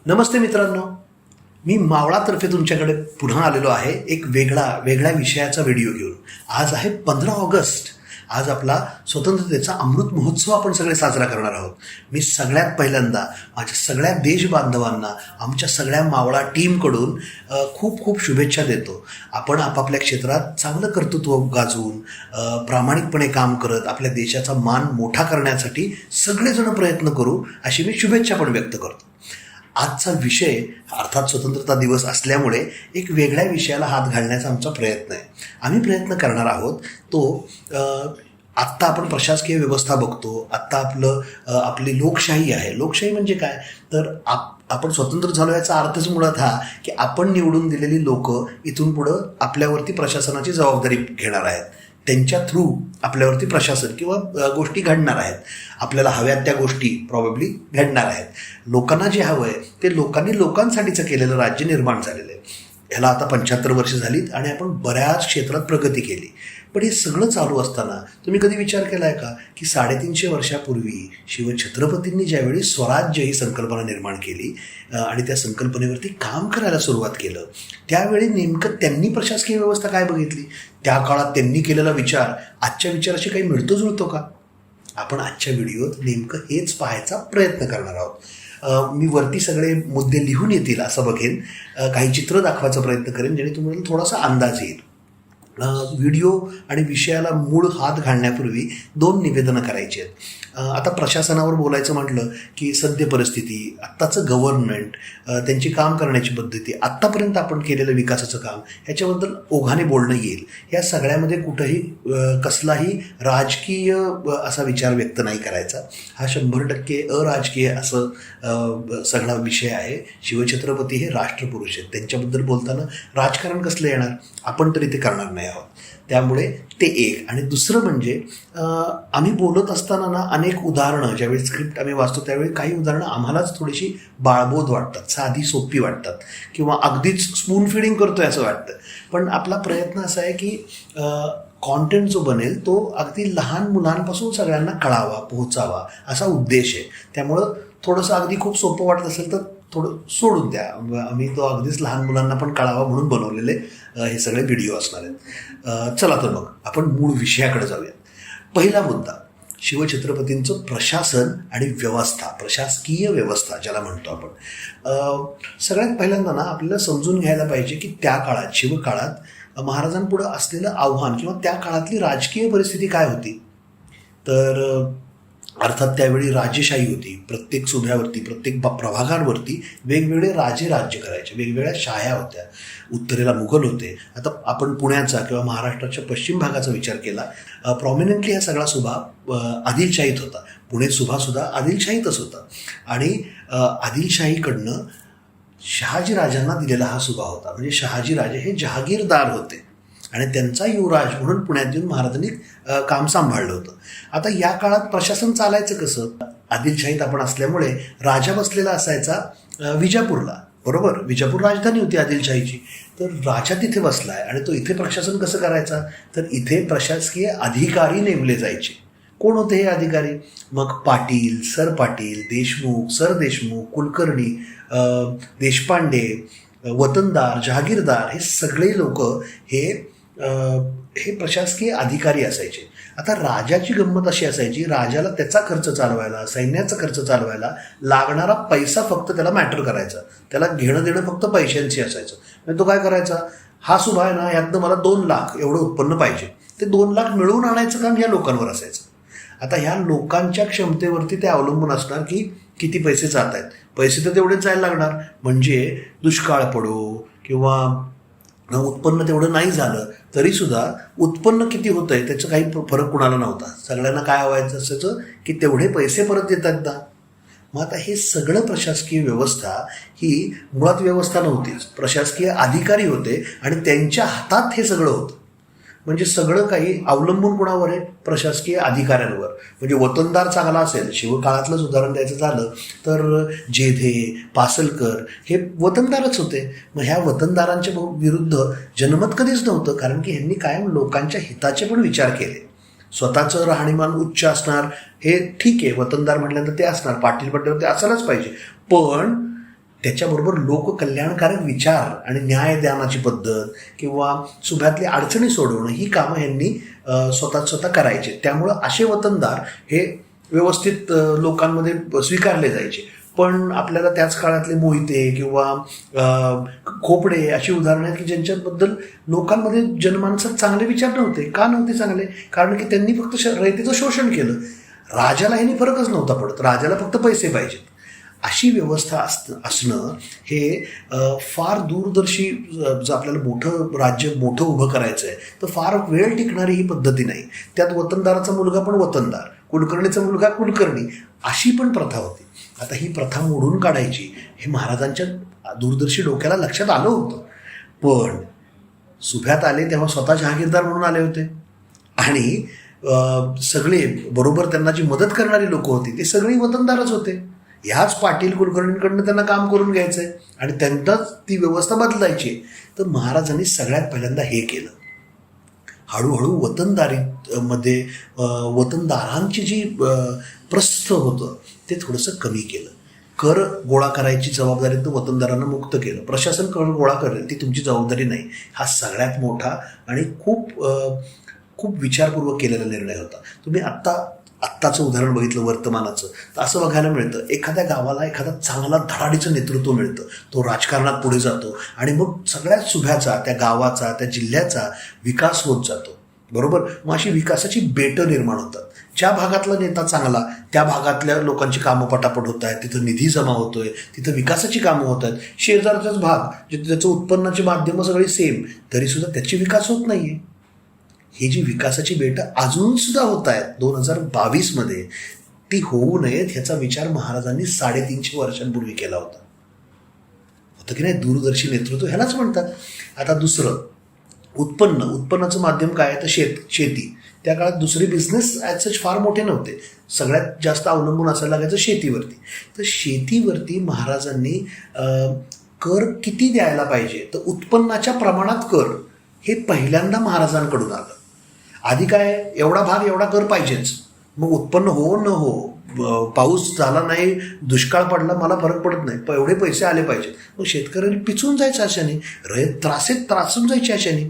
नमस्ते मित्रांनो, मी मावळातर्फे तुमच्याकडे पुन्हा आलेलो आहे एक वेगळ्या विषयाचा व्हिडिओ घेऊन. आज आहे 15 ऑगस्ट. आज आपला स्वतंत्रतेचा अमृत महोत्सव आपण सगळे साजरा करणार आहोत. मी सगळ्यात पहिल्यांदा माझ्या सगळ्या देशबांधवांना आमच्या सगळ्या मावळा टीमकडून खूप खूप शुभेच्छा देतो. आपण आपापल्या क्षेत्रात चांगलं कर्तृत्व गाजवून प्रामाणिकपणे काम करत आपल्या देशाचा मान मोठा करण्यासाठी सगळेजण प्रयत्न करू अशी मी शुभेच्छा पण व्यक्त करतो. आजचा विषय अर्थात स्वतंत्रता दिवस असल्यामुळे एक वेगळ्या विषयाला हात घालण्याचा आमचा प्रयत्न आहे. आम्ही प्रयत्न करणार आहोत तो आत्ता आपण प्रशासकीय व्यवस्था बघतो. आत्ता आपली लोकशाही आहे. लोकशाही म्हणजे काय तर आपण स्वतंत्र झालो याचा अर्थच मुळात हा की आपण निवडून दिलेली लोक इथून पुढं आपल्यावरती प्रशासनाची जबाबदारी घेणार आहेत. त्यांच्या थ्रू आपल्यावरती प्रशासन किंवा गोष्टी घडणार आहेत. आपल्याला हव्यात त्या गोष्टी प्रॉबेबली घडणार आहेत. लोकांना जे हवं आहे ते लोकांनी लोकांसाठीचं केलेलं राज्य निर्माण झालेलं आहे. ह्याला आता 75 वर्ष झालीत आणि आपण बऱ्याच क्षेत्रात प्रगती केली. पण हे सगळं चालू असताना तुम्ही कधी विचार केला आहे का की 350 वर्षापूर्वी शिवछत्रपतींनी ज्यावेळी स्वराज्य ही संकल्पना निर्माण केली आणि त्या संकल्पनेवरती काम करायला सुरुवात केलं त्यावेळी नेमकं त्यांनी प्रशासकीय व्यवस्था काय बघितली? त्या काळात त्यांनी केलेला विचार आजच्या विचाराशी काही मिळतो जुळतो का? आपण आजच्या व्हिडिओत नेमकं हेच पाहायचा प्रयत्न करणार आहोत. मी वरती सगळे मुद्दे लिहून येतील असं बघेन. काही चित्र दाखवायचा प्रयत्न करेन जेणे तुम्हाला थोडासा अंदाज येईल. व्हिडिओ आणि विषयाला मूळ हात घालण्यापूर्वी 2 निवेदनं करायची आहेत. आता प्रशासनावर बोलायचं म्हटलं की सद्य परिस्थिती, आत्ताचं गव्हर्नमेंट, त्यांची काम करण्याची पद्धती, आत्तापर्यंत आपण केलेलं विकासाचं काम ह्याच्याबद्दल ओघाने बोलणं येईल. या सगळ्यामध्ये कुठंही कसलाही राजकीय असा विचार व्यक्त नाही करायचा. हा 100% अराजकीय असं सगळा विषय आहे. शिवछत्रपती हे राष्ट्रपुरुष आहेत. त्यांच्याबद्दल बोलताना राजकारण कसलं येणार? आपण तरी ते करणार नाही आहोत. त्यामुळे ते एक. आणि दुसरं म्हणजे आम्ही बोलत असताना ना अनेक उदाहरणं ज्यावेळी स्क्रिप्ट आम्ही वाचतो त्यावेळी काही उदाहरणं आम्हालाच थोडीशी बाळबोध वाटतात, साधी सोपी वाटतात किंवा अगदीच स्पून फिडिंग करतोय असं वाटतं. पण आपला प्रयत्न असा आहे की कॉन्टेंट जो बनेल तो अगदी लहान मुलांपासून सगळ्यांना कळावा, पोहोचावा असा उद्देश आहे. त्यामुळं थोडंसं अगदी खूप सोपं वाटत असेल तर थोडं सोडून द्या. आम्ही तो अगदीच लहान मुलांना पण कळावा म्हणून बनवलेले हे सगळे व्हिडिओ असणार आहेत. चला तर मग आपण मूळ विषयाकडे जाऊयात. पहिला मुद्दा शिवछत्रपतींचं प्रशासन आणि व्यवस्था, प्रशासकीय व्यवस्था ज्याला म्हणतो आपण. सगळ्यात पहिल्यांदा ना आपल्याला समजून घ्यायला पाहिजे की त्या काळात शिवकाळात महाराजांपुढं असलेलं आव्हान किंवा त्या काळातली राजकीय परिस्थिती काय होती. तर अर्थात त्यावेळी राजेशाही होती. प्रत्येक सुभ्यावरती, प्रत्येक प्रभागांवरती वेगवेगळे राजे राज्य करायचे. वेगवेगळ्या शाह्या होत्या. उत्तरेला मुघल होते. आता आपण पुण्याचा किंवा महाराष्ट्राच्या पश्चिम भागाचा विचार केला, प्रॉमिनंटली हा सगळा सुभा आदिलशाहीत होता. पुणे सुभासुद्धा आदिलशाहीतच होता. आणि आदिलशाहीकडनं शहाजी राजांना दिलेला हा सुभा होता. म्हणजे शहाजी राजे हे जहागीरदार होते आणि त्यांचा युवराज म्हणून पुण्यात येऊन महाराजांनी काम सांभाळलं होतं. आता या काळात प्रशासन चालायचं कसं? आदिलशाहीत आपण असल्यामुळे राजा बसलेला असायचा विजापूरला, बरोबर? विजापूर राजधानी होती आदिलशाहीची. तर राजा तिथे बसलाय आणि तो इथे प्रशासन कसं करायचा? तर इथे प्रशासकीय अधिकारी नेमले जायचे. कोण होते हे अधिकारी? मग पाटील, सरपाटील, देशमुख, सरदेशमुख, कुलकर्णी, देशपांडे, वतनदार, जहागीरदार हे सगळे लोक हे प्रशासकीय अधिकारी असायचे. आता राजाची गंमत अशी असायची, राजाला त्याचा खर्च चालवायला, सैन्याचा खर्च चालवायला लागणारा पैसा फक्त त्याला मॅटर करायचा. त्याला घेणं देणं फक्त पैशांची असायचं. म्हणजे तो काय करायचा? हा सुभा आहे ना, यातनं मला 2 लाख एवढं उत्पन्न पाहिजे. ते 2 लाख मिळवून आणायचं काम ह्या लोकांवर असायचं. आता ह्या लोकांच्या क्षमतेवरती ते अवलंबून असणार की किती पैसे जात आहेत. पैसे तर तेवढेच जायला लागणार. म्हणजे दुष्काळ पडो किंवा उत्पन्न तेवढं नाही झालं तरीसुद्धा उत्पन्न किती होतं आहे त्याचं काही फरक कुणाला नव्हता. सगळ्यांना काय व्हायचं असायचं की तेवढे पैसे परत येतात ना. मग आता हे सगळं प्रशासकीय व्यवस्था ही मुळात व्यवस्था नव्हतीच. प्रशासकीय अधिकारी होते आणि त्यांच्या हातात हे सगळं होतं. म्हणजे सगळं काही अवलंबून कोणावर आहे? प्रशासकीय अधिकाऱ्यांवर. म्हणजे वतनदार चांगला असेल, शिवकाळातलंच उदाहरण द्यायचं झालं तर जेधे, पासलकर हे वतनदारच होते. मग ह्या वतनदारांच्या विरुद्ध जनमत कधीच नव्हतं, कारण की ह्यांनी कायम लोकांच्या हिताचे पण विचार केले. स्वतःचं राहणीमान उच्च असणार हे ठीक आहे, वतनदार म्हटल्यानंतर ते असणार, पाटील म्हटल्यावर ते असायलाच पाहिजे. पण त्याच्याबरोबर लोककल्याणकारक विचार आणि न्यायदानाची पद्धत किंवा सुभ्यातली अडचणी सोडवणं ही कामं यांनी स्वतः करायचे. त्यामुळं असे वतनदार हे व्यवस्थित लोकांमध्ये स्वीकारले जायचे. पण आपल्याला त्याच काळातले मोहिते किंवा खोपडे अशी उदाहरणं आहेत की ज्यांच्याबद्दल लोकांमध्ये जनमानसात चांगले विचार नव्हते. का नव्हते चांगले? कारण की त्यांनी फक्त रयतेचं शोषण केलं. राजाला ह्यांनी फरकच नव्हता पडत. राजाला फक्त पैसे पाहिजेत. अशी व्यवस्था असणं हे फार दूरदर्शी, जर आपल्याला मोठं राज्य मोठं उभं करायचं आहे तर फार वेळ टिकणारी ही पद्धती नाही. त्यात वतनदाराचा मुलगा पण वतनदार, कुलकर्णीचा मुलगा कुलकर्णी, अशी पण प्रथा होती. आता ही प्रथा मोडून काढायची हे महाराजांच्या दूरदर्शी डोक्याला लक्षात आलं होतं. पण सुभ्यात आले तेव्हा स्वतः जहागीरदार म्हणून आले होते आणि सगळे बरोबर त्यांना जी मदत करणारी लोक होती ते सगळी वतनदारच होते. ह्याच पाटील कुलकर्णींकडनं त्यांना काम करून घ्यायचंय आणि त्यांनाच ती व्यवस्था बदलायची. तर महाराजांनी सगळ्यात पहिल्यांदा हे केलं. हळूहळू वतनदारीमध्ये वतनदारांची जी प्रस्थ होतं ते थोडंसं कमी केलं. कर गोळा करायची जबाबदारीतून वतनदारांना मुक्त केलं. प्रशासन कर गोळा करेल ती तुमची जबाबदारी नाही. हा सगळ्यात मोठा आणि खूप विचारपूर्वक केलेला निर्णय होता. तुम्ही आत्ताचं उदाहरण बघितलं वर्तमानाचं तर असं बघायला मिळतं. एखाद्या गावाला एखादा चांगला धडाडीचं नेतृत्व मिळतं. तो राजकारणात पुढे जातो आणि मग सगळ्यात सुभ्याचा, त्या गावाचा, त्या जिल्ह्याचा विकास होत जातो. बरोबर? मग अशी विकासाची बेटं निर्माण होतात. ज्या भागातला नेता चांगला त्या भागातल्या लोकांची कामं पटापट होत आहेत, तिथं निधी जमा होतोय, तिथं विकासाची कामं होत आहेत. शेजारचाच भाग जिथे त्याचं उत्पन्नाची माध्यमं सगळी सेम तरीसुद्धा त्याची विकास होत नाहीये. ही जी विकासाची बेटं अजून सुद्धा होत आहेत 2022मध्ये, ती होऊ नयेत ह्याचा विचार महाराजांनी 350 वर्षांपूर्वी केला होता की नाही? दूरदर्शी नेतृत्व ह्यालाच म्हणतात. आता दुसरं उत्पन्नाचं माध्यम काय आहे? तर शेती. त्या काळात दुसरे बिझनेस ॲज सच फार मोठे नव्हते. सगळ्यात जास्त अवलंबून असायला लागायचं शेतीवरती. तर शेतीवरती महाराजांनी कर किती द्यायला पाहिजे तर उत्पन्नाच्या प्रमाणात कर हे पहिल्यांदा महाराजांकडून आलं. आधी काय, एवढा भाग एवढा कर पाहिजेच, मग उत्पन्न हो न हो, पाऊस झाला नाही, दुष्काळ पडला, मला फरक पडत नाही, एवढे पैसे आले पाहिजेत. मग शेतकऱ्यांनी पिचून जायचं अशाने, रयत त्रासून जायचे अशाने.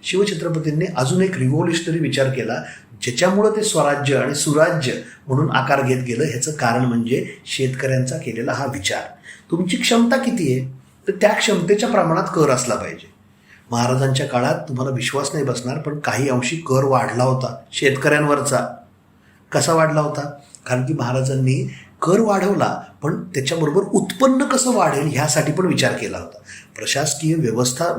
शिवछत्रपतींनी अजून एक रिव्होल्युशनरी विचार केला ज्याच्यामुळं ते स्वराज्य आणि सुराज्य म्हणून आकार घेत गेलं. ह्याचं कारण म्हणजे शेतकऱ्यांचा केलेला हा विचार. तुमची क्षमता किती आहे तर त्या क्षमतेच्या प्रमाणात कर असला पाहिजे. महाराजांच्या काळात तुम्हाला विश्वास नाही बसणार पण काही अंशी कर वाढला होता शेतकऱ्यांवरचा. कसा वाढला होता? कारण की महाराजांनी कर वाढवला पण त्याच्याबरोबर उत्पन्न कसं वाढेल ह्यासाठी पण विचार केला होता. प्रशासकीय व्यवस्था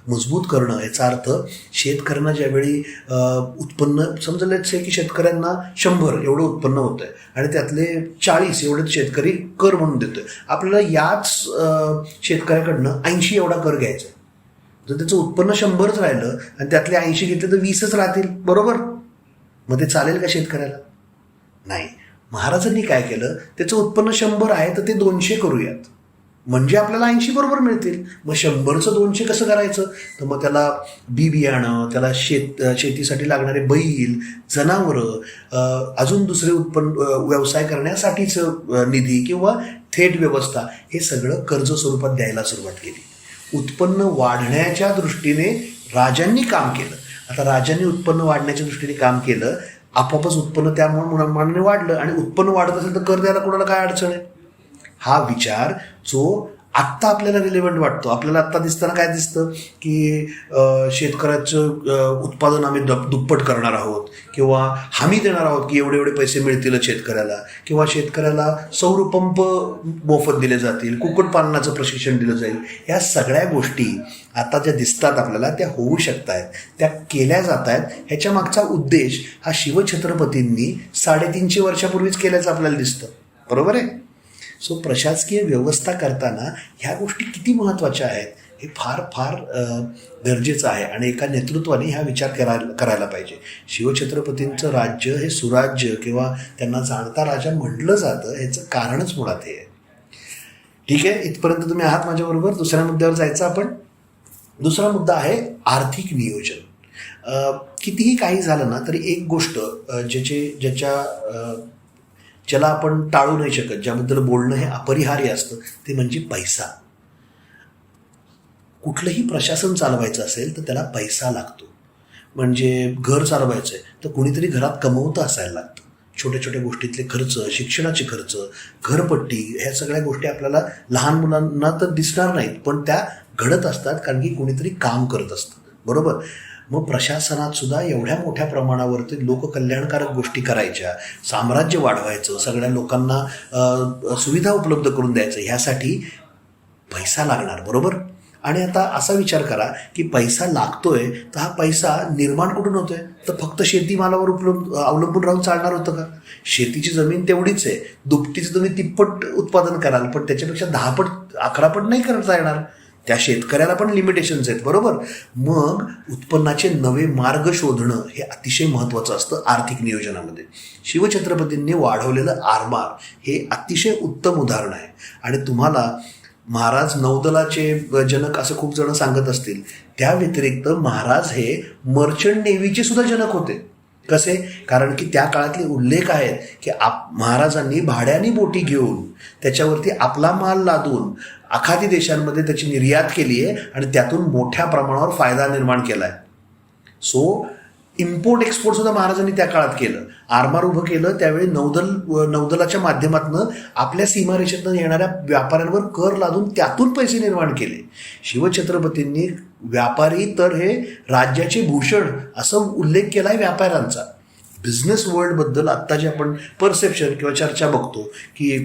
मजबूत करणं याचा अर्थ शेतकऱ्यांना ज्यावेळी उत्पन्न समजलेच आहे की शेतकऱ्यांना 100 एवढं उत्पन्न होतं आहे आणि त्यातले 40 एवढे शेतकरी कर म्हणून देतोय. आपल्याला याच शेतकऱ्याकडनं 80 एवढा कर घ्यायचा आहे. जर त्याचं उत्पन्न 100च राहिलं आणि त्यातले 80 घेतले तर 20च राहतील. बरोबर? मग ते चालेल का शेतकऱ्याला? नाही. महाराजांनी काय केलं, त्याचं उत्पन्न 100 आहे तर ते 200 करूयात म्हणजे आपल्याला 80 बरोबर मिळतील. मग 100चं 200 कसं करायचं? तर मग त्याला बी बियाणं, त्याला शेतीसाठी लागणारे बैल, जनावरं, अजून दुसरे व्यवसाय करण्यासाठीचं निधी किंवा थेट व्यवस्था हे सगळं कर्ज स्वरूपात द्यायला सुरुवात केली. उत्पन्न वाढण्याच्या दृष्टीने राजांनी काम केलं. आता राजांनी उत्पन्न वाढण्याच्या दृष्टीने काम केलं, आपोआपच उत्पन्न त्यामुळे मानाने वाढलं आणि उत्पन्न वाढत असेल तर कर द्यायला कोणाला काय अडचण आहे? हा विचार जो आत्ता आपल्याला रिलेव्हंट वाटतो. आपल्याला आत्ता दिसताना काय दिसतं की शेतकऱ्याचं उत्पादन आम्ही दुप्पट करणार आहोत किंवा हमी देणार आहोत की एवढे एवढे पैसे मिळतील शेतकऱ्याला, किंवा शेतकऱ्याला सौर पंप मोफत दिले जातील, कुक्कुटपालनाचं प्रशिक्षण दिलं जाईल. या सगळ्या गोष्टी आता ज्या दिसतात आपल्याला त्या होऊ शकत आहेत, त्या केल्या जात आहेत. ह्याच्या मागचा उद्देश हा शिवछत्रपतींनी 350 वर्षापूर्वीच केल्याचं आपल्याला दिसतं. बरोबर आहे? सो प्रशासकीय व्यवस्था करताना ह्या गोष्टी किती महत्त्वाच्या आहेत हे फार फार गरजेचं आहे आणि एका नेतृत्वाने हा विचार करायला पाहिजे. शिवछत्रपतींचं राज्य हे सुराज्य किंवा त्यांना जाणता राजा म्हटलं जातं ह्याचं कारणच मुळात हे आहे. ठीक आहे, इथपर्यंत तुम्ही आहात माझ्याबरोबर. दुसऱ्या मुद्द्यावर जायचं आपण. दुसरा मुद्दा आहे आर्थिक नियोजन. कितीही काही झालं ना तरी एक गोष्ट ज्याला आपण टाळू नाही शकत, ज्याबद्दल बोलणं हे अपरिहार्य असतं, ते म्हणजे पैसा. कुठलंही प्रशासन चालवायचं असेल तर त्याला पैसा लागतो. म्हणजे घर चालवायचं आहे तर कुणीतरी घरात कमवतं असायला लागतं. छोट्या छोट्या गोष्टीतले खर्च, शिक्षणाचे खर्च, घरपट्टी, ह्या सगळ्या गोष्टी आपल्याला लहान मुलांना तर दिसणार नाहीत, पण त्या घडत असतात कारण की कुणीतरी काम करत असतं. बरोबर. मग प्रशासनात सुद्धा एवढ्या मोठ्या प्रमाणावरती लोककल्याणकारक गोष्टी करायच्या, साम्राज्य वाढवायचं, सगळ्या लोकांना सुविधा उपलब्ध करून द्यायचं, ह्यासाठी पैसा लागणार. बरोबर. आणि आता असा विचार करा की पैसा लागतोय तर हा पैसा निर्माण कुठून होतोय? तर फक्त शेतीमालावर अवलंबून राहून चालणार होतं का? शेतीची जमीन तेवढीच आहे, दुपटीचं तुम्ही तिप्पट उत्पादन कराल पण त्याच्यापेक्षा 10 पट 11 पट नाही करता येणार. त्या शेतकऱ्याला पण लिमिटेशन्स आहेत. बरोबर. मग उत्पन्नाचे नवे मार्ग शोधणं हे अतिशय महत्त्वाचं असतं आर्थिक नियोजनामध्ये. शिवछत्रपतींनी वाढवलेलं आरमार हे अतिशय उत्तम उदाहरण आहे. आणि तुम्हाला महाराज नौदलाचे जनक असं खूप जण सांगत असतील, त्या व्यतिरिक्त महाराज हे मर्चंट नेव्हीचे सुद्धा जनक होते. कसे? कारण की त्या काळातले उल्लेख आहेत की महाराजांनी भाड्याने बोटी घेऊन त्याच्यावरती आपला माल लादून आखाती देशांमध्ये त्याची निर्यात केली आहे आणि त्यातून मोठ्या प्रमाणावर फायदा निर्माण केला आहे. सो इम्पोर्ट एक्सपोर्ट सुद्धा महाराजांनी त्या काळात केलं. आरमार उभं केलं त्यावेळी नौदलाच्या माध्यमातून आपल्या सीमारेषेतून येणाऱ्या व्यापाऱ्यांवर कर लादून त्यातून पैसे निर्माण केले. शिवछत्रपतींनी व्यापारी तर हे राज्याचे भूषण असं उल्लेख केला आहे व्यापाऱ्यांचा. बिझनेस वर्ल्डबद्दल आत्ता जे आपण परसेप्शन किंवा चर्चा बघतो की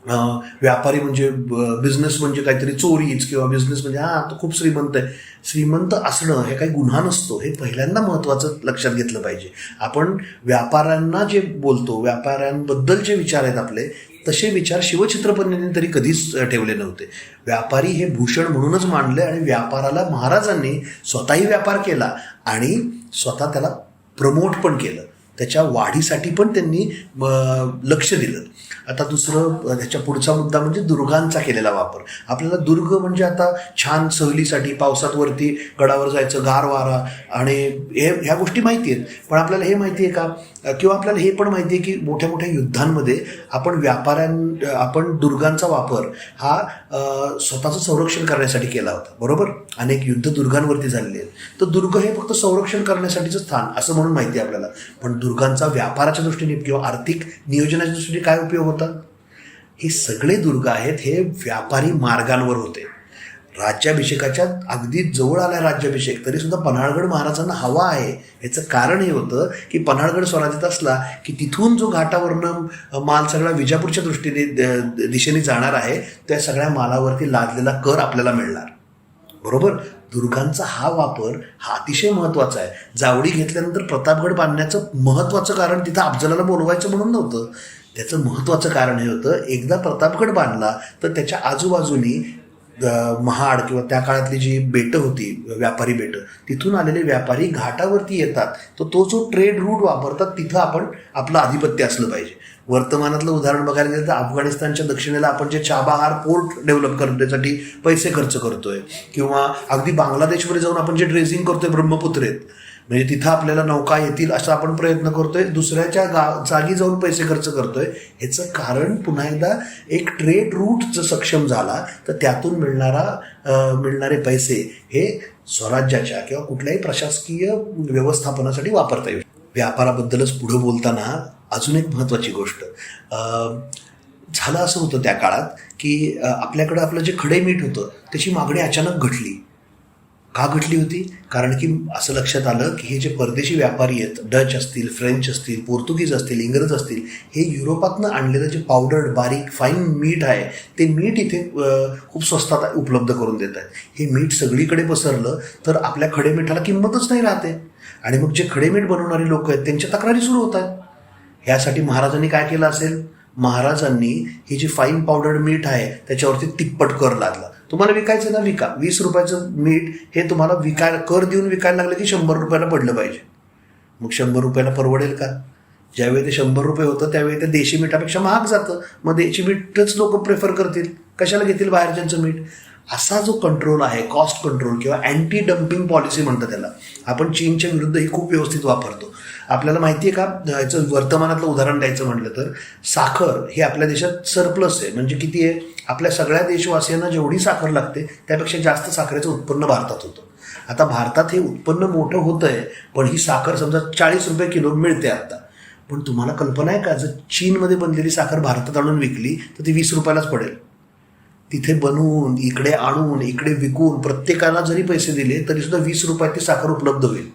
व्यापारी म्हणजे बिझनेस म्हणजे काहीतरी चोरीच, किंवा बिझनेस म्हणजे तो खूप श्रीमंत आहे. श्रीमंत असणं हे काही गुन्हा नसतो, हे पहिल्यांदा महत्त्वाचं लक्षात घेतलं पाहिजे. आपण व्यापाऱ्यांना जे बोलतो, व्यापाऱ्यांबद्दल जे विचार आहेत आपले, तसे विचार शिवछत्रपतींनी तरी कधीच ठेवले नव्हते. व्यापारी हे भूषण म्हणूनच मानले आणि व्यापाराला महाराजांनी स्वतःही व्यापार केला आणि स्वतः त्याला प्रमोट पण केलं. त्याच्या वाढीसाठी पण त्यांनी लक्ष दिलं. आता दुसरं त्याच्या पुढचा मुद्दा म्हणजे दुर्गांचा केलेला वापर. आपल्याला दुर्ग म्हणजे आता छान सहलीसाठी पावसात वरती गडावर जायचं, गार वारा आणि ह्या गोष्टी माहिती आहेत. पण आपल्याला हे माहिती आहे का, किंवा आपल्याला हे पण माहिती आहे की मोठ्या मोठ्या युद्धांमध्ये आपण दुर्गांचा वापर हा स्वतःचं संरक्षण करण्यासाठी केला होता. बरोबर. अनेक युद्ध दुर्गांवरती झालेली आहेत. तर दुर्ग हे फक्त संरक्षण करण्यासाठीचं स्थान असं म्हणून माहिती आहे आपल्याला. पण दुर्गांचा व्यापाराच्या दृष्टीने किंवा आर्थिक नियोजनाच्या दृष्टीने काय उपयोग होता? हे सगळे दुर्ग आहेत हे व्यापारी मार्गांवर होते. राज्याभिषेकाच्या अगदी जवळ आला राज्याभिषेक तरी सुद्धा पन्हाळगड महाराजांना हवा आहे. याचं कारण हे होतं की पन्हाळगड स्वराज्यात असला की तिथून जो घाटावरनं माल सगळा विजापूरच्या दिशेने जाणार आहे, त्या सगळ्या मालावरती लादलेला कर आपल्याला मिळणार. बरोबर. दुर्गांचा हा वापर हा अतिशय महत्त्वाचा आहे. जावडी घेतल्यानंतर प्रतापगड बांधण्याचं महत्त्वाचं कारण तिथं अफजलाला बोलवायचं म्हणून नव्हतं. त्याचं महत्त्वाचं कारण हे होतं, एकदा प्रतापगड बांधला तर त्याच्या आजूबाजूनी महाड किंवा त्या काळातली जी बेटं होती, व्यापारी बेटं, तिथून आलेले व्यापारी घाटावरती येतात. तर तो जो ट्रेड रूट वापरतात तिथं आपण आपलं आधिपत्य असलं पाहिजे. वर्तमानातलं उदाहरण बघायला गेलं तर अफगाणिस्तानच्या दक्षिणेला आपण जे चाबाहार पोर्ट डेव्हलप करण्यासाठी पैसे खर्च करतोय, किंवा अगदी बांगलादेशमध्ये जाऊन आपण जे ड्रेसिंग करतोय ब्रह्मपुत्रेत, म्हणजे तिथं आपल्याला नौका येतील असा आपण प्रयत्न करतोय, दुसऱ्याच्या जागी जाऊन पैसे खर्च करतोय. ह्याचं कारण पुन्हा एकदा एक ट्रेड रूट जर सक्षम झाला तर त्यातून मिळणारे पैसे हे स्वराज्याच्या किंवा कुठल्याही प्रशासकीय व्यवस्थापनासाठी वापरता येईल. व्यापाराबद्दलच पुढं बोलताना अजून एक महत्त्वाची गोष्ट झालं असं होतं त्या काळात की आपल्याकडं आपलं जे खडे मीठ होतं त्याची मागणी अचानक घटली. का घटली होती? कारण की असं लक्षात आलं की हे जे परदेशी व्यापारी आहेत, डच असतील, फ्रेंच असतील, पोर्तुगीज असतील, इंग्रज असतील, हे युरोपातनं आणलेलं जे पावडर्ड बारीक फाईन मीठ आहे ते मीठ इथे खूप स्वस्तात उपलब्ध करून देत आहेत. हे मीठ सगळीकडे पसरलं तर आपल्या खडे मिठाला किंमतच नाही राहते आणि मग जे खडे मीठ बनवणारी लोक आहेत त्यांच्या तक्रारी सुरू होतात. ह्यासाठी महाराजांनी काय केलं असेल? महाराजांनी ही जी फाईन पावडर्ड मीठ आहे त्याच्यावरती तिप्पट कर लादला. तुम्हाला विकायचं ना विका. 20 रुपयाचं मीठ हे तुम्हाला कर देऊन विकायला लागलं की 100 रुपयाला पडलं पाहिजे. मग 100 रुपयाला परवडेल का? ज्यावेळी ते 100 रुपये होतं त्यावेळी ते देशी मिठापेक्षा महाग जातं. मग देशी मीठच लोक प्रेफर करतील, कशाला घेतील बाहेरच्यांचं मीठ? असा जो कंट्रोल आहे, कॉस्ट कंट्रोल किंवा अँटी डम्पिंग पॉलिसी म्हणतात त्याला, आपण चीनच्या विरुद्ध ही खूप व्यवस्थित वापरतो. आपल्याला माहिती आहे का, याचं वर्तमानातलं उदाहरण द्यायचं म्हटलं तर साखर हे आपल्या देशात सरप्लस आहे. म्हणजे किती आहे, आपल्या सगळ्या देशवासियांना जेवढी साखर लागते त्यापेक्षा जास्त साखरेचं उत्पन्न भारतात होतं. आता भारतात हे उत्पन्न मोठं होतं आहे, पण ही साखर समजा 40 रुपये किलो मिळते आता. पण तुम्हाला कल्पना आहे का, जर चीनमध्ये बनलेली साखर भारतात आणून विकली तर ती 20 रुपयालाच पडेल. तिथे बनवून इकडे आणून इकडे विकून प्रत्येकाला जरी पैसे दिले तरी सुद्धा 20 रुपयात ती साखर उपलब्ध होईल.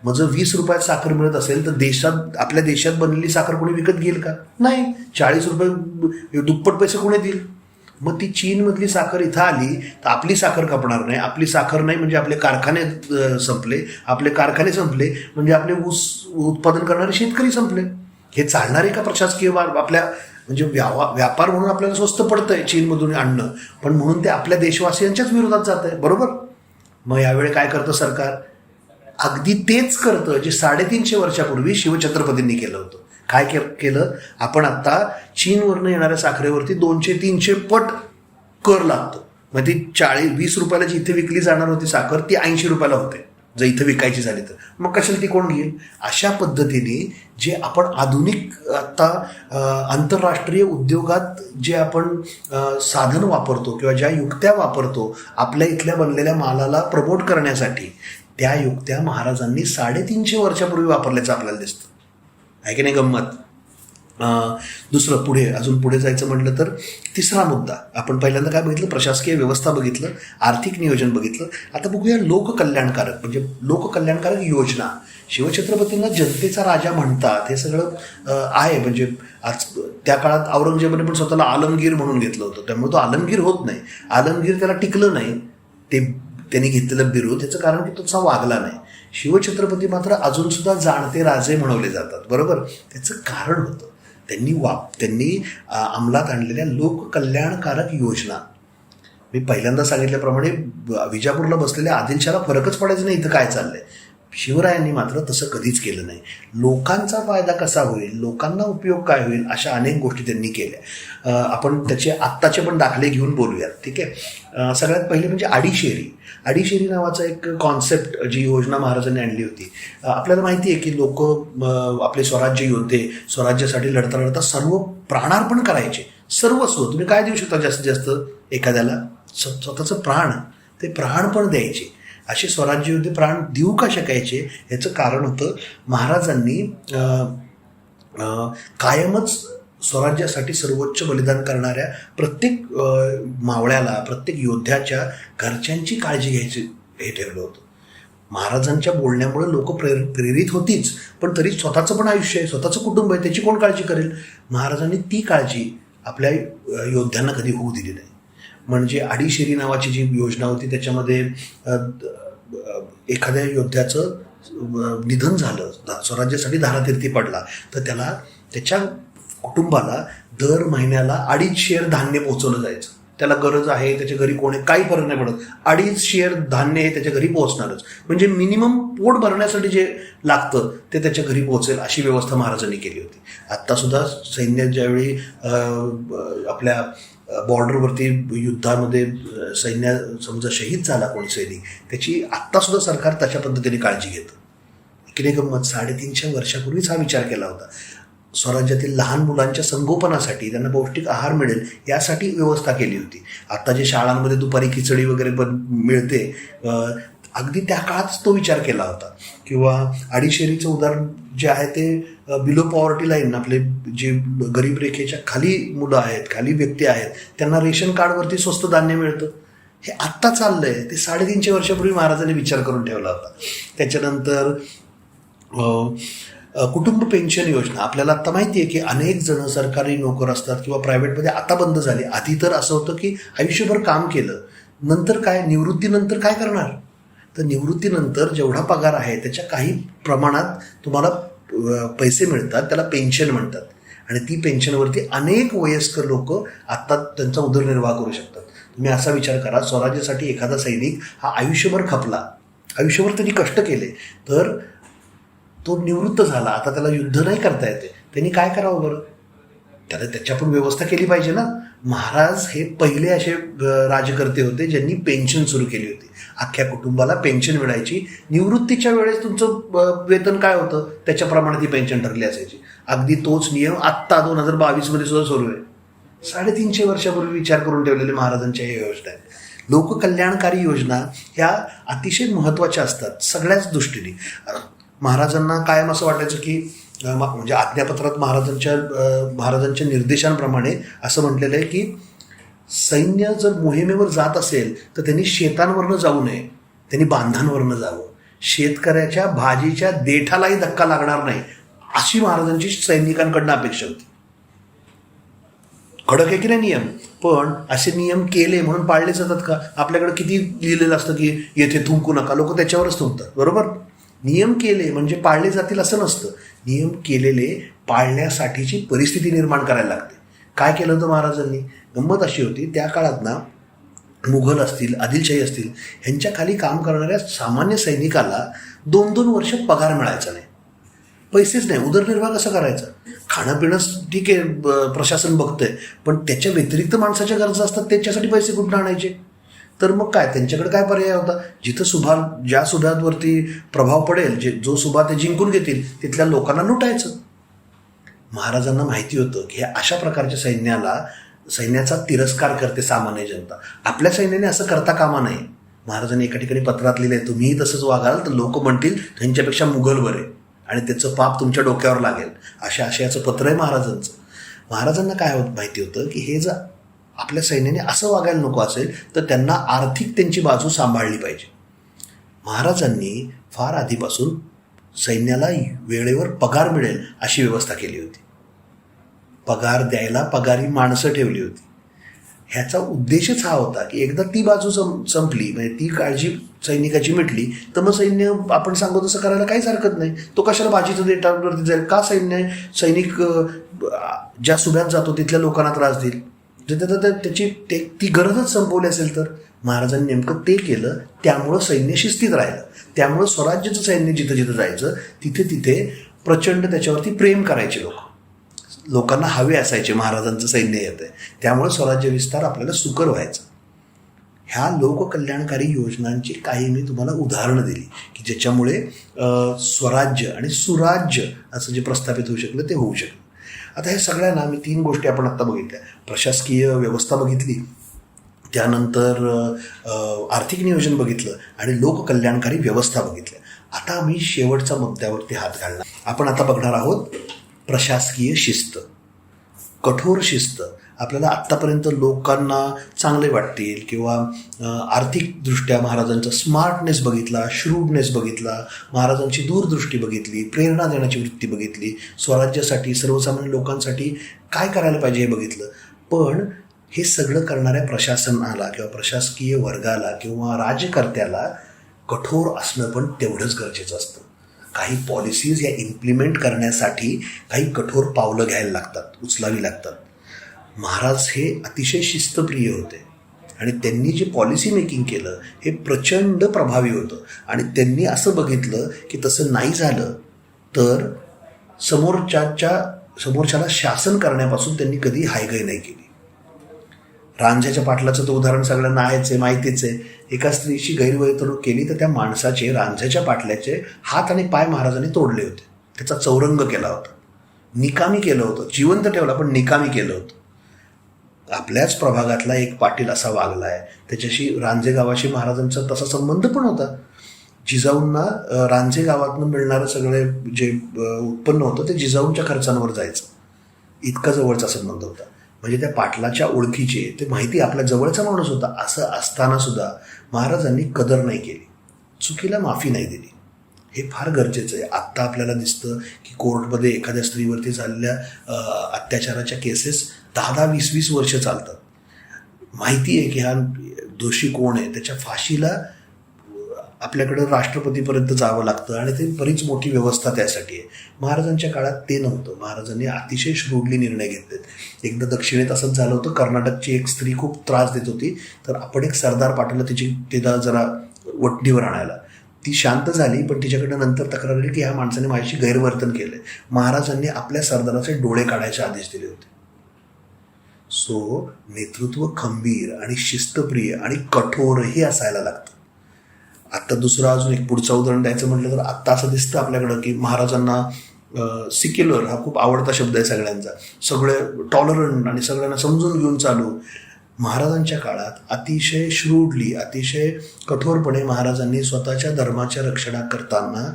मग जर 20 रुपयात साखर मिळत असेल तर आपल्या देशात बनलेली साखर कोणी विकत घेईल का? नाही. 40 रुपये दुप्पट पैसे कोणी देईल? मग ती चीनमधली साखर इथं आली तर आपली साखर खपणार नाही. आपली साखर नाही म्हणजे आपले कारखाने संपले. आपले कारखाने संपले म्हणजे आपले ऊस उत्पादन करणारे शेतकरी संपले. हे चालणार आहे का प्रशासकीय आपल्या म्हणजे व्यापार म्हणून आपल्याला स्वस्त पडतंय चीनमधून आणणं, पण म्हणून ते आपल्या देशवासियांच्याच विरोधात जात आहे. बरोबर. मग यावेळी काय करतं सरकार? अगदी तेच करतं जे 350 वर्षापूर्वी शिवछत्रपतींनी केलं होतं. काय केलं? आपण आत्ता चीनवरनं येणाऱ्या साखरेवरती 200-300 पट कर लागतो. मग ती 20 रुपयाला जी इथे विकली जाणार होती साखर ती 80 रुपयाला होते जर इथं विकायची झाली तर. मग कशाला ती कोण घेईल? अशा पद्धतीने जे आपण आधुनिक आत्ता आंतरराष्ट्रीय उद्योगात जे आपण साधन वापरतो किंवा ज्या युक्त्या वापरतो आपल्या इथल्या बनलेल्या मालाला प्रमोट करण्यासाठी, त्या युक्त्या महाराजांनी 350 वर्षापूर्वी वापरल्याचं आपल्याला दिसतं. आहे की नाही गंमत? दुसरं अजून पुढे जायचं म्हटलं तर तिसरा मुद्दा, आपण पहिल्यांदा काय बघितलं? प्रशासकीय व्यवस्था बघितलं, आर्थिक नियोजन बघितलं. आता बघूया लोककल्याणकारक, म्हणजे लोककल्याणकारक योजना. शिवछत्रपतींना जनतेचा राजा म्हणतात, हे सगळं आहे. म्हणजे आज त्या काळात औरंगजेबाने पण स्वतःला आलमगीर म्हणून घेतलं होतं, त्यामुळे तो आलमगीर होत नाही. आलमगीर त्याला टिकलं नाही ते त्यांनी घेतलेलं बिरुद, त्याचं कारण की तसा वागला नाही. शिवछत्रपती मात्र अजून सुद्धा जाणते राजे म्हणवले जातात. बरोबर. त्याचं कारण होतं त्यांनी अंमलात आणलेल्या लोककल्याणकारक योजना. मी पहिल्यांदा सांगितल्याप्रमाणे विजापूरला बसलेल्या आदिलशाहला फरकच पडायचा नाही इथं काय चाललंय. शिवरायांनी मात्र तसं कधीच केलं नाही. लोकांचा फायदा कसा होईल, लोकांना उपयोग काय होईल, अशा अनेक गोष्टी त्यांनी केल्या. आपण त्याचे आत्ताचे पण दाखले घेऊन बोलूयात. ठीक आहे. सगळ्यात पहिले म्हणजे अडीशेरी नावाचा एक कॉन्सेप्ट, जी योजना महाराजांनी आणली होती. आपल्याला माहिती आहे की लोक आपले स्वराज्य योद्धे स्वराज्यासाठी लढता सर्व प्राणार्पण करायचे. सर्वस्व तुम्ही काय देऊ शकता जास्तीत जास्त एखाद्याला? स्वतःचं प्राण, ते प्राण पण द्यायचे. असे स्वराज्य योद्धे प्राण देऊ का शकायचे? याचं कारण होतं महाराजांनी कायमच स्वराज्यासाठी सर्वोच्च बलिदान करणाऱ्या प्रत्येक मावळ्याला, प्रत्येक योद्ध्याच्या घरच्यांची काळजी घ्यायची हे ठेवलं होतं. महाराजांच्या बोलण्यामुळे लोक प्रेरित होतीच, पण तरी स्वतःचं पण आयुष्य आहे, स्वतःचं कुटुंब आहे, त्याची कोण काळजी करेल? महाराजांनी ती काळजी आपल्या योद्ध्यांना कधी होऊ दिली नाही. म्हणजे अडीशेरी नावाची जी योजना होती त्याच्यामध्ये एखाद्या योद्ध्याचं निधन झालं, स्वराज्यासाठी धारातीर्थी पडला, तर त्याला त्याच्या कुटुंबाला दर महिन्याला 2.5 शेर धान्य पोहोचवलं जायचं. त्याला गरज आहे, त्याच्या घरी कोणी काही फरक नाही पडत, 2.5 शेर धान्य हे त्याच्या घरी पोहोचणारच. म्हणजे मिनिमम पोट भरण्यासाठी जे लागतं ते त्याच्या घरी पोहोचेल अशी व्यवस्था महाराजांनी केली होती. आत्तासुद्धा सैन्य ज्यावेळी आपल्या बॉर्डरवरती युद्धामध्ये सैन्य समजा शहीद झाला कोणी सैनिक, त्याची आत्तासुद्धा सरकार तशा पद्धतीने काळजी घेतं. की नाही गंमत? 350 वर्षापूर्वीच हा विचार केला होता. स्वराज्यातील लहान मुलांच्या संगोपनासाठी, त्यांना पौष्टिक आहार मिळेल यासाठी व्यवस्था केली होती. आता जे शाळांमध्ये दुपारी खिचडी वगैरे पण मिळते, अगदी त्या काळात तो विचार केला होता. किंवा अडीशेरीचं उदाहरण जे आहे ते बिलो पॉवर्टी लाईन, आपले जे गरीब रेखेच्या खाली मुलं आहेत, खाली व्यक्ती आहेत, त्यांना रेशन कार्डवरती स्वस्त धान्य मिळतं. हे आत्ता चाललंय, ते 350 वर्षापूर्वी महाराजांनी विचार करून ठेवला होता. त्याच्यानंतर कुटुंब पेन्शन योजना. आपल्याला आता माहिती आहे की अनेक जण सरकारी नोकर असतात किंवा प्रायव्हेटमध्ये, आता बंद झाली. आधी तर असं होतं की आयुष्यभर काम केलं, नंतर काय, निवृत्तीनंतर काय करणार? तर निवृत्तीनंतर जेवढा पगार आहे त्याच्या काही प्रमाणात तुम्हाला पैसे मिळतात, त्याला पेन्शन म्हणतात. आणि ती पेन्शनवरती अनेक वयस्कर लोक आत्ता त्यांचा उदरनिर्वाह करू शकतात. तुम्ही असा विचार करा, स्वराज्यासाठी एखादा सैनिक हा आयुष्यभर खपला, आयुष्यभर त्यांनी कष्ट केले, तर तो निवृत्त झाला, आता त्याला युद्ध नाही करता येते, त्यांनी काय करावं बरं? त्याला त्याच्या पण व्यवस्था केली पाहिजे ना. महाराज हे पहिले असे राजकर्ते होते ज्यांनी पेन्शन सुरू केली होती. अख्ख्या कुटुंबाला पेन्शन मिळायची. निवृत्तीच्या वेळेस तुमचं वेतन काय होतं त्याच्याप्रमाणे ती पेन्शन ठरली असायची. अगदी तोच नियम आत्ता 2022 मध्ये सुद्धा सुरू आहे. 350 वर्षापूर्वी विचार करून ठेवलेले महाराजांच्या या योजना आहेत. लोककल्याणकारी योजना ह्या अतिशय महत्त्वाच्या असतात सगळ्याच दृष्टीने. महाराजांना कायम असं वाटायचं की म्हणजे आज्ञापत्रात महाराजांच्या निर्देशांप्रमाणे असं म्हटलेलं आहे की सैन्य जर मोहिमेवर जात असेल तर त्यांनी शेतांवरनं जाऊ नये, त्यांनी बांधांवरनं जावं. शेतकऱ्याच्या भाजीच्या देठालाही धक्का लागणार नाही अशी महाराजांची सैनिकांकडनं अपेक्षा होती. कडक आहे की नाही नियम, पण असे नियम केले म्हणून पाळले जातात का? आपल्याकडे किती लिहिलेलं असतं की येथे थुंकू नका, लोक त्याच्यावरच थुंकतात. बरोबर, नियम केले म्हणजे पाळले जातील असं नसतं. नियम केलेले पाळण्यासाठीची परिस्थिती निर्माण करायला लागते. काय केलं होतं महाराजांनी? गंमत अशी होती, त्या काळात ना मुघल असतील, आदिलशाही असतील, ह्यांच्या खाली काम करणाऱ्या सामान्य सैनिकाला 2-2 वर्ष पगार मिळायचा नाही, पैसेच नाही. उदरनिर्वाह कसं करायचा? खाणं पिणंच ठीक आहे, प्रशासन बघतंय, पण त्याच्या व्यतिरिक्त माणसाच्या गरजा असतात, त्याच्यासाठी पैसे कुठून आणायचे? तर मग काय, त्यांच्याकडे काय पर्याय होता? जिथं ज्या सुभांवरती प्रभाव पडेल, जो सुभा ते जिंकून घेतील तिथल्या लोकांना लुटायचं. महाराजांना माहिती होतं की अशा प्रकारच्या सैन्याचा तिरस्कार करते सामान्य जनता. आपल्या सैन्याने असं करता कामा नये. महाराजांनी एका ठिकाणी पत्रात लिहिलंय, तुम्हीही तसंच वागाल तर लोक म्हणतील त्यांच्यापेक्षा मुघल बरे आणि त्याचं पाप तुमच्या डोक्यावर लागेल. अशा आशयाचं पत्र आहे महाराजांचं. महाराजांना काय माहिती होतं की हे जर आपल्या सैन्याने असं वागायला नको असेल तर त्यांना आर्थिक त्यांची बाजू सांभाळली पाहिजे. महाराजांनी फार आधीपासून सैन्याला वेळेवर पगार मिळेल अशी व्यवस्था केली होती. पगार द्यायला पगारी माणसं ठेवली होती. ह्याचा उद्देशच हा होता की एकदा ती बाजू संपली, म्हणजे ती काळजी सैनिकाची मिटली, तर मग सैन्य आपण सांगू तसं करायला काहीच हरकत नाही. तो कशाला भाजीचं देटावरती जाईल का? सैनिक ज्या सुभ्यात जातो तिथल्या लोकांना त्रास देईल, त्याची ती गरजच संपवली असेल तर. महाराजांनी नेमकं ते केलं. त्यामुळं सैन्य शिस्तीत राहिलं. त्यामुळं स्वराज्याचं सैन्य जिथं जिथं जायचं तिथे तिथे प्रचंड त्याच्यावरती प्रेम करायचे लोकांना हवे असायचे महाराजांचं सैन्य येतंय, त्यामुळे स्वराज्य विस्तार आपल्याला सुकर व्हायचा. ह्या लोककल्याणकारी योजनांची काही मी तुम्हाला उदाहरणं दिली की ज्याच्यामुळे स्वराज्य आणि सुराज्य असं जे प्रस्थापित होऊ शकलं ते होऊ शकलं. आता हे सगळ्यांना मी 3 गोष्टी आपण आत्ता बघितल्या. प्रशासकीय व्यवस्था बघितली, त्यानंतर आर्थिक नियोजन बघितलं आणि लोककल्याणकारी व्यवस्था बघितल्या. आता मी शेवटच्या मुद्द्यावरती हात घालणार. आपण आता बघणार आहोत प्रशासकीय शिस्त, कठोर शिस्त. आपल्याला आत्तापर्यंत लोकांना चांगले वाटतील किंवा आर्थिकदृष्ट्या महाराजांचा स्मार्टनेस बघितला, श्रूडनेस बघितला, महाराजांची दूरदृष्टी बघितली, प्रेरणा देण्याची वृत्ती बघितली, स्वराज्यासाठी सर्वसामान्य लोकांसाठी काय करायला पाहिजे हे बघितलं. पण हे सगळं करणाऱ्या प्रशासनाला किंवा प्रशासकीय वर्गाला किंवा राज्यकर्त्याला कठोर असणं पण तेवढंच गरजेचं असतं. काही पॉलिसीज या इम्प्लिमेंट करण्यासाठी काही कठोर पावलं घ्यायला लागतात, उचलावी लागतात. महाराज हे अतिशय शिस्तप्रिय होते आणि त्यांनी जे पॉलिसी मेकिंग केलं हे प्रचंड प्रभावी होतं. आणि त्यांनी असं बघितलं की तसं नाही झालं तर समोरच्याला शासन करण्यापासून त्यांनी कधी हायगय नाही केली. रांझ्याच्या पाटलाचं तर उदाहरण सगळ्यांना आहेच आहे, माहितीच आहे. एका स्त्रीची गैरवर्तणूक केली तर त्या माणसाचे, रांझ्याच्या पाटल्याचे हात आणि पाय महाराजांनी तोडले होते, त्याचा चौरंग केला होता, निकामी केलं होतं. जिवंत ठेवला पण निकामी केलं होतं. आपल्याच प्रभागातला एक पाटील असा वागला आहे, त्याच्याशी रांझे गावाशी महाराजांचा तसा संबंध पण होता. जिजाऊंना रांझे गावातनं मिळणारं सगळे जे उत्पन्न होतं ते जिजाऊंच्या खर्चांवर जायचं, इतका जवळचा संबंध होता. म्हणजे त्या पाटलाच्या ओळखीचे, ते माहिती आपल्या जवळचा माणूस होता. असं असताना सुद्धा महाराजांनी कदर नाही केली, चुकीला माफी नाही दिली. हे फार गरजेचं आहे. आत्ता आपल्याला दिसतं की कोर्टमध्ये एखाद्या स्त्रीवरती झालेल्या अत्याचाराच्या केसेस 10-20 वर्ष चालतात. माहिती आहे की हा दोषी कोण आहे, त्याच्या फाशीला आपल्याकडं राष्ट्रपतीपर्यंत जावं लागतं आणि ते बरीच मोठी व्यवस्था त्यासाठी आहे. महाराजांच्या काळात ते नव्हतं. महाराजांनी अतिशय श्रूडली निर्णय घेतलेत. एकदा दक्षिणेत असंच झालं होतं. कर्नाटकची एक स्त्री खूप त्रास देत होती, तर आपण एक सरदार पाठवलं तिला जरा वटणीवर आणायला. ती शांत झाली, पण तिच्याकडनं नंतर तक्रार आली की ह्या माणसाने माझ्याशी गैरवर्तन केलंय. महाराजांनी आपल्या सरदाराचे डोळे काढायचे आदेश दिले होते. सो नेतृत्व खंबीर आणि शिस्तप्रिय आणि कठोरही असायला लागतं. आत्ता दुसरं अजून एक पुढचं उदाहरण द्यायचं म्हटलं तर आत्ता असं दिसतं आपल्याकडं की महाराजांना सिक्युलर हा खूप आवडता शब्द आहे सगळ्यांचा, सगळे टॉलरंट आणि सगळ्यांना समजून घेऊन चालू. महाराजांच्या काळात अतिशय श्रूडली, अतिशय कठोरपणे महाराजांनी स्वतःच्या धर्माच्या रक्षणा करताना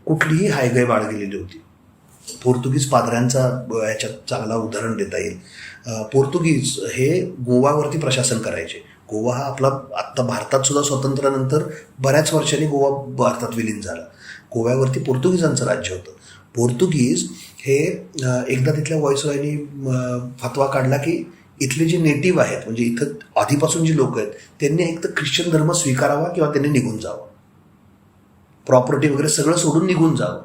कुठलीही हायगाय बाळगलेली होती. पोर्तुगीज पादऱ्यांचा ह्याच्यात चांगला उदाहरण देता येईल. पोर्तुगीज हे गोवावरती प्रशासन करायचे. गोवा हा आपला आत्ता भारतात सुद्धा स्वातंत्र्यानंतर बऱ्याच वर्षांनी गोवा भारतात विलीन झाला. गोव्यावरती पोर्तुगीजांचं राज्य होतं. पोर्तुगीज हे एकदा तिथल्या व्हॉइसरॉयनी फतवा काढला की इथले जे नेटिव्ह आहेत, म्हणजे इथं आधीपासून जी लोक आहेत, त्यांनी एक तर ख्रिश्चन धर्म स्वीकारावा किंवा त्यांनी निघून जावं, प्रॉपर्टी वगैरे सगळं सोडून निघून जावं.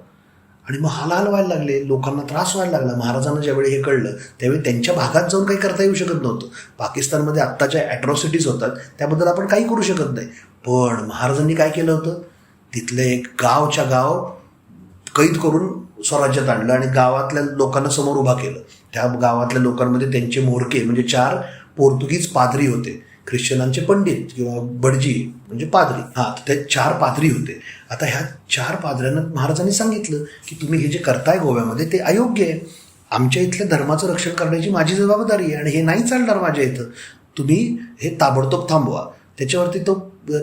आणि मग हाल व्हायला लागले, लोकांना त्रास व्हायला लागला. महाराजांना ज्यावेळी हे कळलं त्यावेळी त्यांच्या भागात जाऊन काही करता येऊ शकत नव्हतं. पाकिस्तानमध्ये आत्ता ज्या ॲट्रॉसिटीज होतात त्याबद्दल आपण काही करू शकत नाही. पण महाराजांनी काय केलं होतं, तिथलं एक गावच्या गाव कैद करून स्वराज्यात आणलं आणि गावातल्या लोकांना समोर उभा केलं. त्या गावातल्या लोकांमध्ये त्यांचे म्होरके म्हणजे 4 पोर्तुगीज पादरी होते, ख्रिश्चनांचे पंडित किंवा बडजी म्हणजे पादरी, ते 4 पादरी होते. आता ह्या 4 पादऱ्यांना महाराजांनी सांगितलं की तुम्ही हे जे करताय गोव्यामध्ये ते अयोग्य आहे. आमच्या इथल्या धर्माचं रक्षण करण्याची माझी जबाबदारी आहे आणि हे नाही चालणार माझ्या इथं, तुम्ही हे ताबडतोब थांबवा. त्याच्यावरती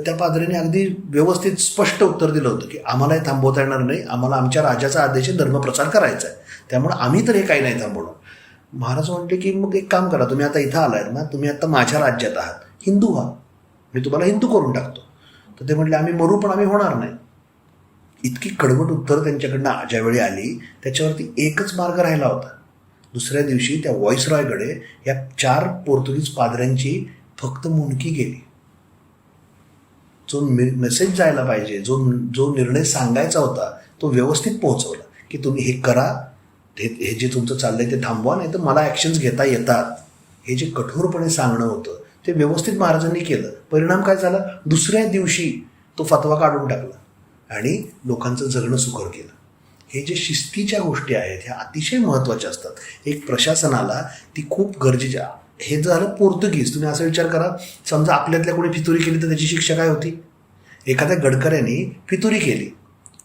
त्या पादरीने अगदी व्यवस्थित स्पष्ट उत्तर दिलं होतं की आम्हाला हे थांबवता येणार नाही, आम्हाला आमच्या राजाचा आदेश धर्मप्रचार करायचा आहे, त्यामुळे आम्ही तर हे काही नाही थांबवणार. महाराज म्हटले की मग एक काम करा, तुम्ही आता इथं आलाय ना, तुम्ही आता माझ्या राज्यात आहात, हिंदू व्हा, मी तुम्हाला हिंदू करून टाकतो. तर ते म्हटले आम्ही मरू पण आम्ही होणार नाही. इतकी कडवट उत्तर त्यांच्याकडनं ज्यावेळी आली त्याच्यावरती एकच मार्ग राहिला होता. दुसऱ्या दिवशी त्या व्हॉइसरॉयकडे या 4 पोर्तुगीज पादऱ्यांची फक्त मुंडकी गेली. जो मेसेज जायला पाहिजे, जो निर्णय सांगायचा होता तो व्यवस्थित पोहोचवला की तुम्ही हे करा, हे जे तुमचं चाललंय ते थांबवा, नाही तर मला ॲक्शन्स घेता येतात. हे जे कठोरपणे सांगणं होतं ते व्यवस्थित महाराजांनी केलं. परिणाम काय झाला, दुसऱ्या दिवशी तो फतवा काढून टाकला आणि लोकांचं जगणं सुकर केलं. हे जे शिस्तीच्या गोष्टी आहेत ह्या अतिशय महत्त्वाच्या असतात. एक प्रशासनाला ती खूप गरजेच्या. हे झालं पोर्तुगीज. तुम्ही असा विचार करा, समजा आपल्यातल्या कोणी फितुरी केली तर त्याची शिक्षा काय होती. एखाद्या गडकऱ्याने फितुरी केली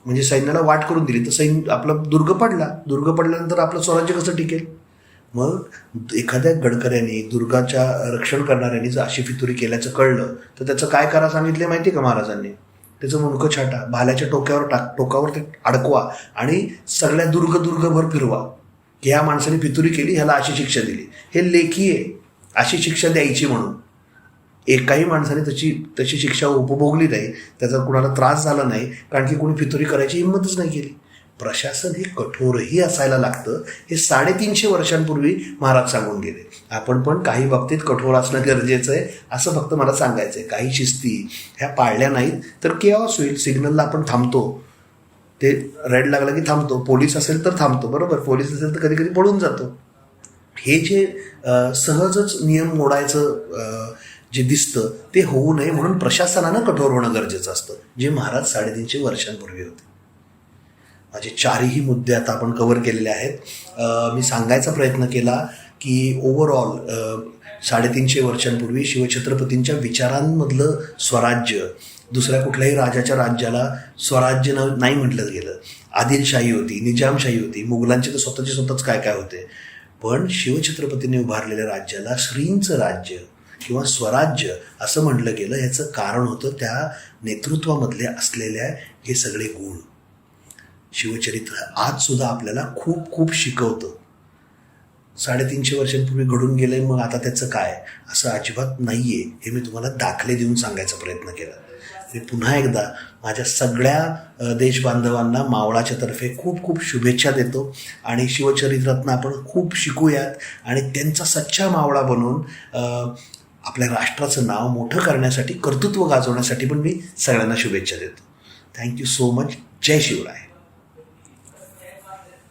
म्हणजे सैन्याला वाट करून दिली तर आपला दुर्ग पडल्यानंतर आपलं स्वराज्य कसं टिकेल. मग एखाद्या गडकऱ्याने, दुर्गाच्या रक्षण करणाऱ्यांनी जर अशी फितुरी केल्याचं कळलं तर त्याचं काय करा सांगितले माहिती आहे का महाराजांनी. त्याचं मुंडकं छाटा, भाल्याच्या टोकावर ते अडकवा आणि सगळ्या दुर्गभर फिरवा की ह्या माणसाने फितुरी केली, ह्याला अशी शिक्षा दिली. हे लेखी आहे, अशी शिक्षा द्यायची म्हणून. एकाही माणसाने तशी शिक्षा उपभोगली नाही, त्याचा कुणाला त्रास झाला नाही, कारण की कोणी फितुरी करायची हिंमतच नाही केली. प्रशासन हे कठोरही असायला लागतं. हे 350 वर्षांपूर्वी महाराज सांगून गेले. आपण पण काही बाबतीत कठोर असणं गरजेचं आहे असं फक्त मला सांगायचं आहे. काही शिस्ती ह्या पाळल्या नाहीत तर केऑस होईल. सिग्नलला आपण थांबतो, ते रेड लागला की थांबतो. पोलीस असेल तर थांबतो, बरोबर. पोलीस असेल तर कधी कधी पळून जातो. हे जे सहजच नियम मोडायचं जे दिसतं ते होऊ नये म्हणून प्रशासनानं कठोर होणं गरजेचं असतं, जे महाराज 350 वर्षांपूर्वी होते. माझे 4ही मुद्दे आता आपण कव्हर केलेले आहेत. मी सांगायचा प्रयत्न केला की ओव्हरऑल 350 वर्षांपूर्वी शिवछत्रपतींच्या विचारांमधलं स्वराज्य, दुसऱ्या कुठल्याही राजाच्या राज्याला स्वराज्य नाही म्हटलं गेलं. आदिलशाही होती, निजामशाही होती, मुघलांचे तर स्वतःच काय होते. पण शिवछत्रपतींनी उभारलेल्या राज्याला श्रींचं राज्य किंवा स्वराज्य असं म्हटलं गेलं. ह्याचं कारण होतं त्या नेतृत्वामधले असलेल्या हे सगळे गुण. शिवचरित्र आज सुद्धा आपल्याला खूप खूप शिकवतं. 350 वर्षांपूर्वी घडून गेलंय, मग आता त्याचं काय, असं अजिबात नाहीये. हे मी तुम्हाला दाखले देऊन सांगायचा प्रयत्न केला. मी पुन्हा एकदा माझ्या सगळ्या देशबांधवांना मावळाच्या तर्फे खूप खूप शुभेच्छा देतो आणि शिवचरित्रातनं आपण खूप शिकूयात आणि त्यांचा सच्चा मावळा बनून आपल्या राष्ट्राचं नाव मोठं करण्यासाठी, कर्तृत्व गाजवण्यासाठी पण मी सगळ्यांना शुभेच्छा देतो. Thank you so much. जय शिवराय.